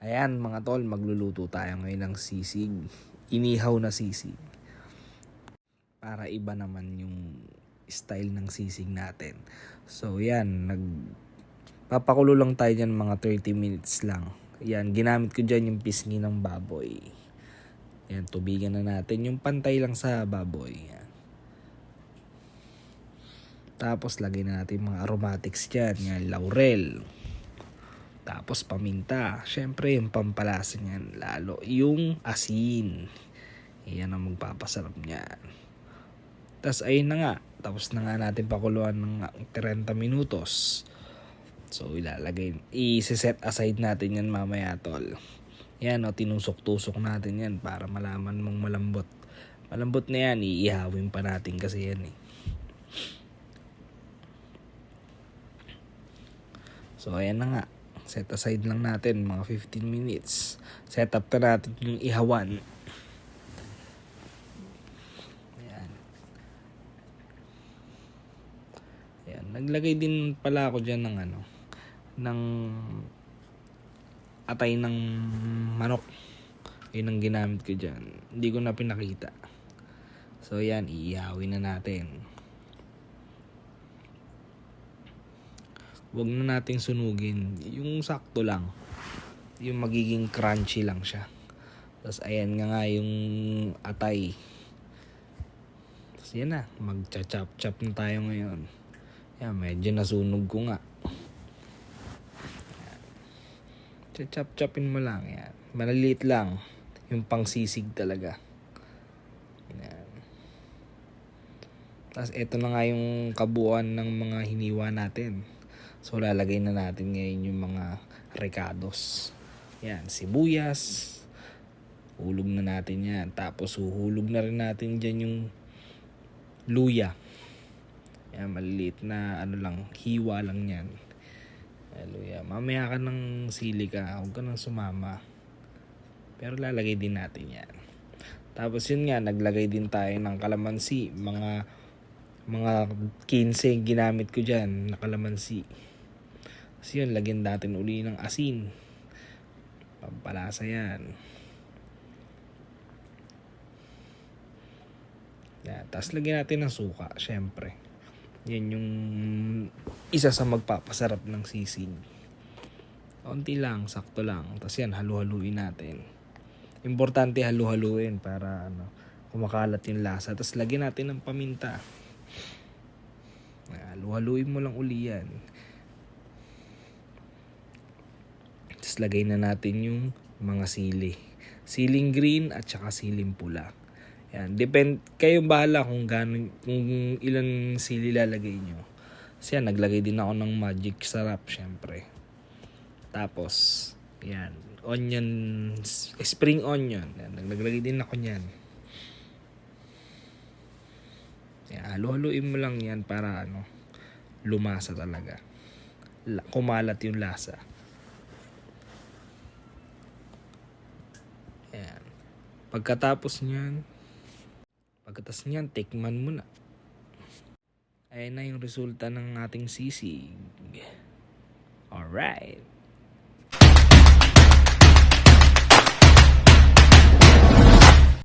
Ayan mga tol, magluluto tayo ngayon ng sisig. Inihaw na sisig. Para iba naman yung style ng sisig natin. So yan, papakulo lang tayo dyan mga 30 minutes lang. Yan, ginamit ko dyan yung pisngi ng baboy. Yan, tubigan na natin yung pantay lang sa baboy. Yan. Tapos lagay na natin mga aromatics dyan. Yan, laurel. Tapos paminta. Siyempre yung pampalasa niyan. Lalo yung asin. Yan ang magpapasarap niyan. Tapos ayun na nga. Tapos na nga natin pakuluan ng 30 minutos. So i-set aside natin yan mamaya tol. Yan o, tinusok-tusok natin yan para malaman mong malambot. Malambot na yan, iihawin pa natin kasi yan eh. So ayan na nga. Set aside lang natin mga 15 minutes. Set up na natin yung ihawan. Ayan. Ayan. Naglagay din pala ako dyan ng ng atay ng manok. Yun ang ginamit ko dyan. Hindi ko na pinakita. So ayan, iihawin na natin. Huwag na nating sunugin. Yung sakto lang. Yung magiging crunchy lang siya. Tapos ayan nga yung atay. Tapos yan na. Mag-chop-chop na tayo ngayon. Yan, medyo nasunog ko nga. Chop-chopin mo lang. Yan. Maliliit lang. Yung pangsisig talaga. Yan. Tapos ito na nga yung kabuuan ng mga hiniwa natin. So lalagay na natin ngayon yung mga recados. Yan, sibuyas. Hulog na natin yan. Tapos huhulog na rin natin dyan yung luya. Yan, maliliit na hiwa lang yan. Yan, luya. Mamaya ka ng sili ka. Huwag ka nang sumama. Pero lalagay din natin yan. Tapos yun nga, naglagay din tayo ng kalamansi. Mga 15 ginamit ko dyan na kalamansi. Kasi yun, lagyan natin uli ng asin. Pampalasa yan. Yan. Tapos lagyan natin ng suka, syempre. Yan yung isa sa magpapasarap ng sisig. Konti lang, sakto lang. Tapos yan, halu-haluin natin. Importante halu-haluin para kumakalat yung lasa. Tapos lagyan natin ng paminta. Halu-haluin mo lang uli yan. Tapos lagay na natin yung mga sili. Siling green at saka siling pula. Yan. Kayong bahala kung ilan sili lalagay nyo. Kasi yan, naglagay din ako ng magic sarap syempre. Tapos, yan. Spring onion. Yan, naglagay din ako nyan. Yan, halu-haluin mo lang yan para lumasa talaga. Kumalat yung lasa. Ayan. Pagkatapos niyan, tikman mo na. Ayan na yung resulta ng ating sisig. Alright.